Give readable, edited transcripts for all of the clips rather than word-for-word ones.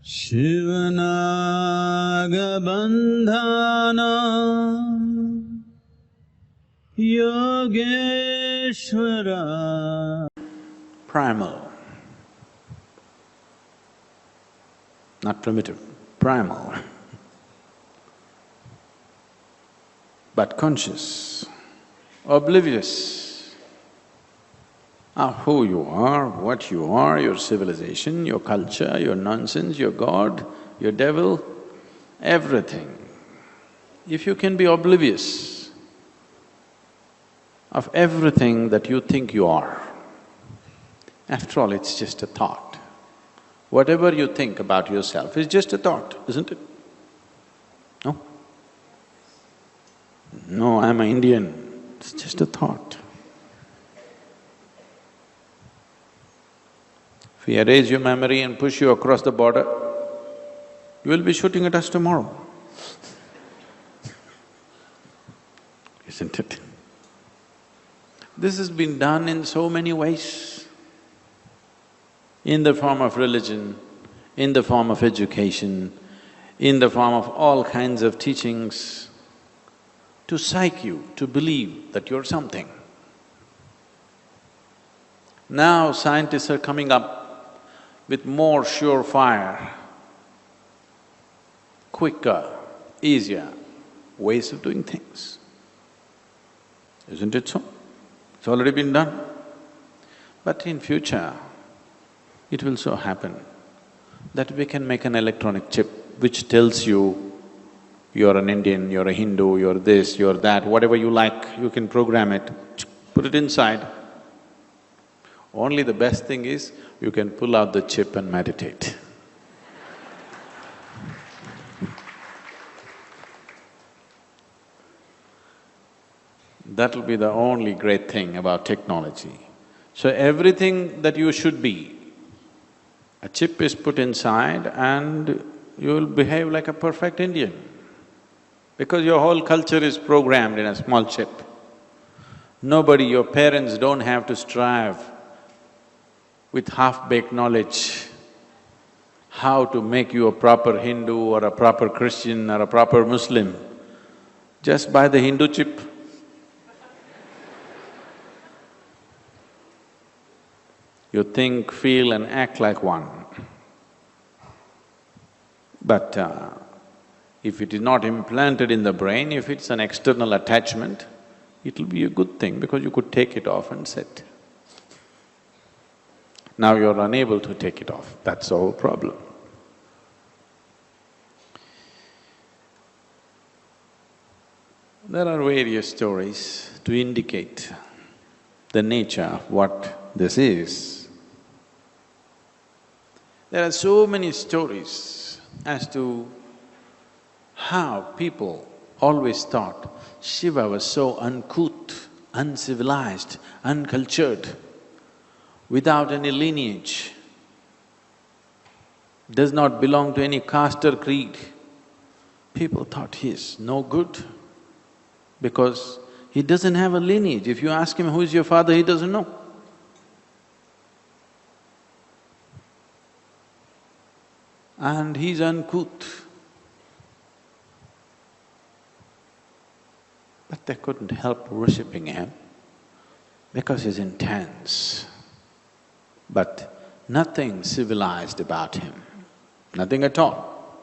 Shivanagabandhana Yogeshwara. Primal, not primitive, primal, but conscious, oblivious of who you are, what you are, your civilization, your culture, your nonsense, your God, your devil, everything. If you can be oblivious of everything that you think you are, after all, it's just a thought. Whatever you think about yourself is just a thought, isn't it? No? No, I'm an Indian, it's just a thought. If we erase your memory and push you across the border, you will be shooting at us tomorrow, isn't it? This has been done in so many ways, in the form of religion, in the form of education, in the form of all kinds of teachings, to psych you to believe that you're something. Now scientists are coming up with more surefire, quicker, easier ways of doing things. Isn't it so? It's already been done. But in future, it will so happen that we can make an electronic chip which tells you you're an Indian, you're a Hindu, you're this, you're that, whatever you like, you can program it, put it inside. Only the best thing is, you can pull out the chip and meditate. That'll be the only great thing about technology. So everything that you should be, a chip is put inside and you'll behave like a perfect Indian, because your whole culture is programmed in a small chip. Nobody, your parents don't have to strive with half-baked knowledge how to make you a proper Hindu or a proper Christian or a proper Muslim. Just buy the Hindu chip. You think, feel and act like one. But if it is not implanted in the brain, if it's an external attachment, it'll be a good thing because you could take it off and sit. Now you're unable to take it off, that's the whole problem. There are various stories to indicate the nature of what this is. There are so many stories as to how people always thought Shiva was so uncouth, uncivilized, uncultured, without any lineage, does not belong to any caste or creed. People thought he's no good because he doesn't have a lineage. If you ask him, who is your father, he doesn't know. And he's uncouth. But they couldn't help worshipping him because he's intense. But nothing civilized about him, nothing at all.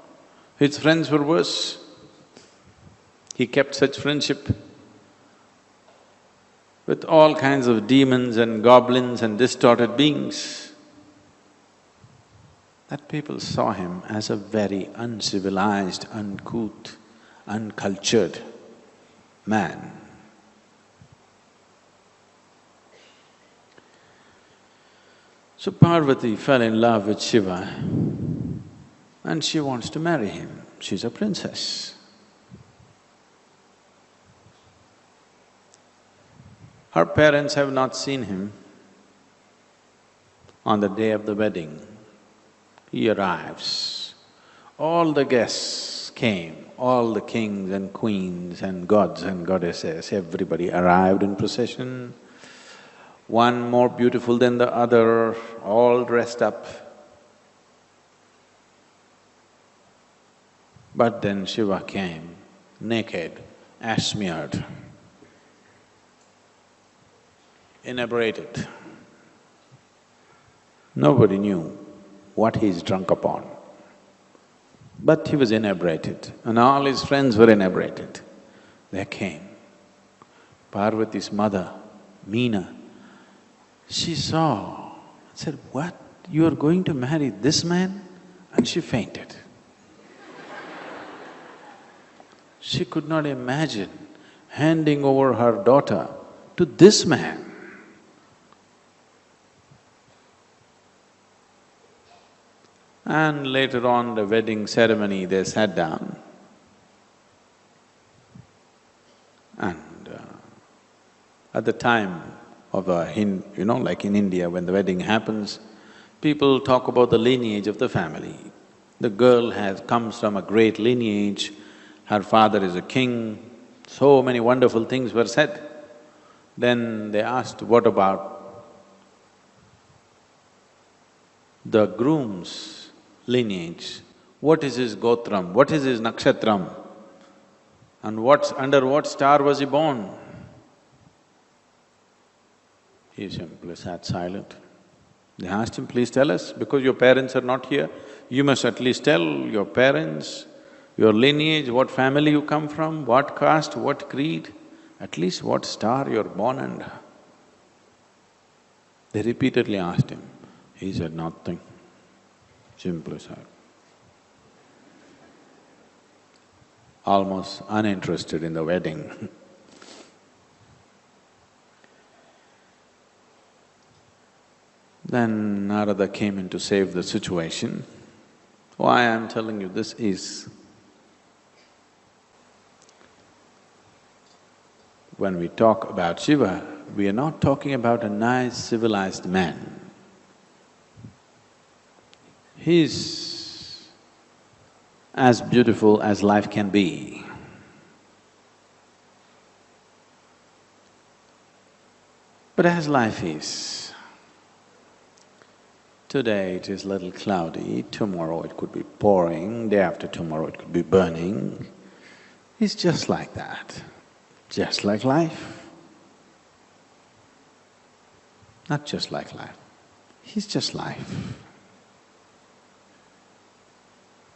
His friends were worse. He kept such friendship with all kinds of demons and goblins and distorted beings that people saw him as a very uncivilized, uncouth, uncultured man. So Parvati fell in love with Shiva and she wants to marry him. She's a princess. Her parents have not seen him. On the day of the wedding, he arrives. All the guests came, all the kings and queens and gods and goddesses, everybody arrived in procession, one more beautiful than the other, all dressed up. But then Shiva came, naked, ash smeared, inebriated. Nobody knew what he's drunk upon. But he was inebriated, and all his friends were inebriated. There came Parvati's mother, Meena. She saw and said, "What? You are going to marry this man?" And she fainted. She could not imagine handing over her daughter to this man. And later on, the wedding ceremony, they sat down and at the time of like in India, when the wedding happens, people talk about the lineage of the family. The girl comes from a great lineage, her father is a king, so many wonderful things were said. Then they asked, what about the groom's lineage? What is his gotram? What is his nakshatram? And under what star was he born? He simply sat silent. They asked him, "Please tell us, because your parents are not here, you must at least tell your parents, your lineage, what family you come from, what caste, what creed, at least what star you're born under." They repeatedly asked him. He said nothing, simply sat. Almost uninterested in the wedding. Then Narada came in to save the situation. Why I'm telling you this is, when we talk about Shiva, we are not talking about a nice civilized man. He's as beautiful as life can be. But as life is, today it is little cloudy, tomorrow it could be pouring, day after tomorrow it could be burning. It's just like that, just like life. Not just like life, he's just life.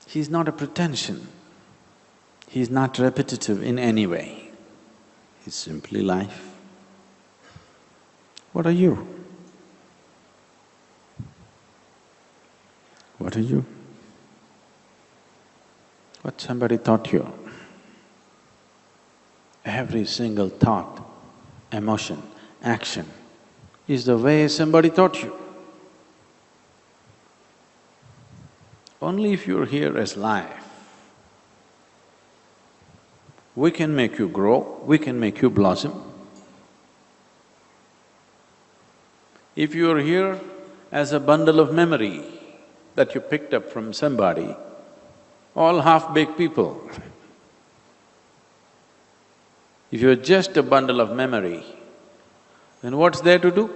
He's not a pretension, he's not repetitive in any way, he's simply life. What are you? What are you? What somebody taught you. Every single thought, emotion, action is the way somebody taught you. Only if you're here as life, we can make you grow, we can make you blossom. If you're here as a bundle of memory that you picked up from somebody, all half-baked people. If you're just a bundle of memory, then what's there to do?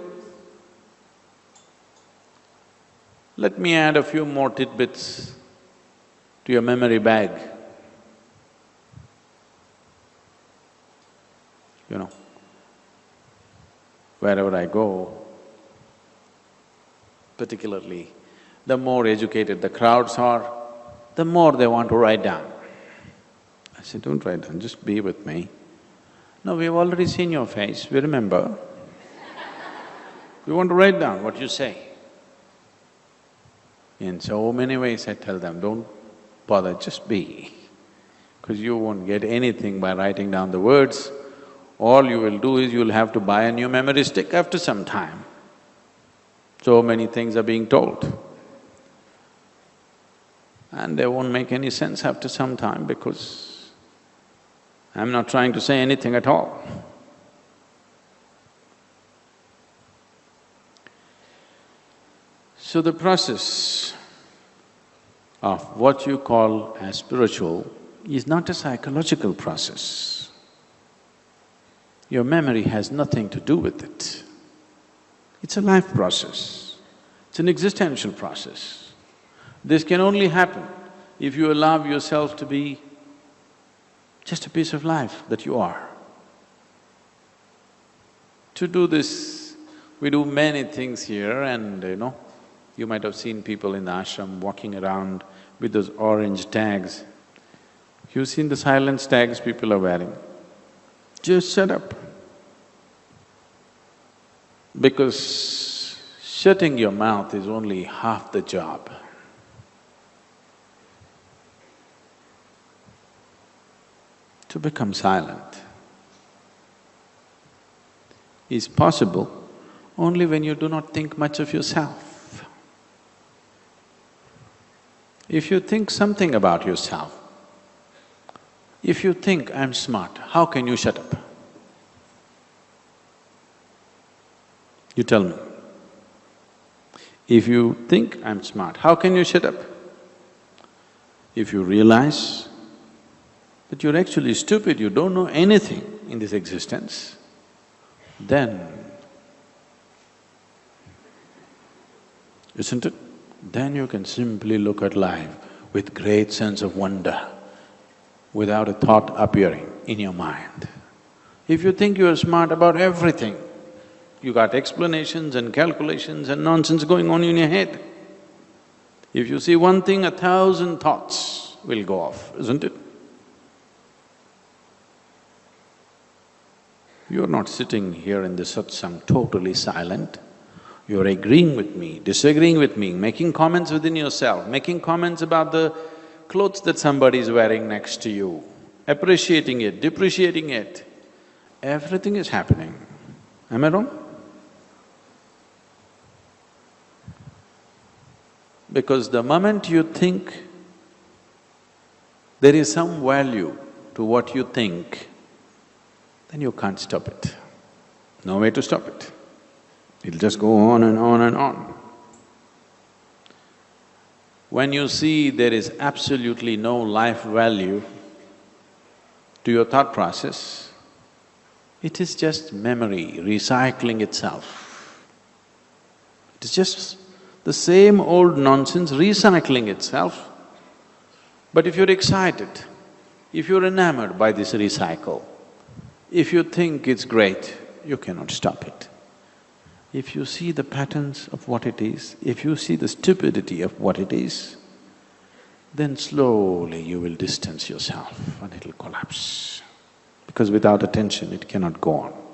Let me add a few more tidbits to your memory bag. You know, wherever I go, particularly the more educated the crowds are, the more they want to write down. I say, "Don't write down, just be with me." "No, we've already seen your face, we remember. We want to write down what you say." In so many ways I tell them, don't bother, just be, because you won't get anything by writing down the words. All you will do is you'll have to buy a new memory stick after some time. So many things are being told. And they won't make any sense after some time because I'm not trying to say anything at all. So the process of what you call as spiritual is not a psychological process. Your memory has nothing to do with it. It's a life process, it's an existential process. This can only happen if you allow yourself to be just a piece of life that you are. To do this, we do many things here and you might have seen people in the ashram walking around with those orange tags. You've seen the silence tags people are wearing. Just shut up. Because shutting your mouth is only half the job. To become silent is possible only when you do not think much of yourself. If you think something about yourself, if you think, I'm smart, how can you shut up? You tell me. If you think, I'm smart, how can you shut up? If you realize that you're actually stupid, you don't know anything in this existence, then, isn't it? Then you can simply look at life with great sense of wonder, without a thought appearing in your mind. If you think you are smart about everything, you got explanations and calculations and nonsense going on in your head. If you see one thing, 1,000 thoughts will go off, isn't it? You're not sitting here in the satsang totally silent. You're agreeing with me, disagreeing with me, making comments within yourself, making comments about the clothes that somebody is wearing next to you, appreciating it, depreciating it. Everything is happening. Am I wrong? Because the moment you think there is some value to what you think, then you can't stop it. No way to stop it. It'll just go on and on and on. When you see there is absolutely no life value to your thought process, it is just memory recycling itself. It is just the same old nonsense recycling itself. But if you're excited, if you're enamored by this recycle, if you think it's great, you cannot stop it. If you see the patterns of what it is, if you see the stupidity of what it is, then slowly you will distance yourself and it'll collapse. Because without attention, it cannot go on.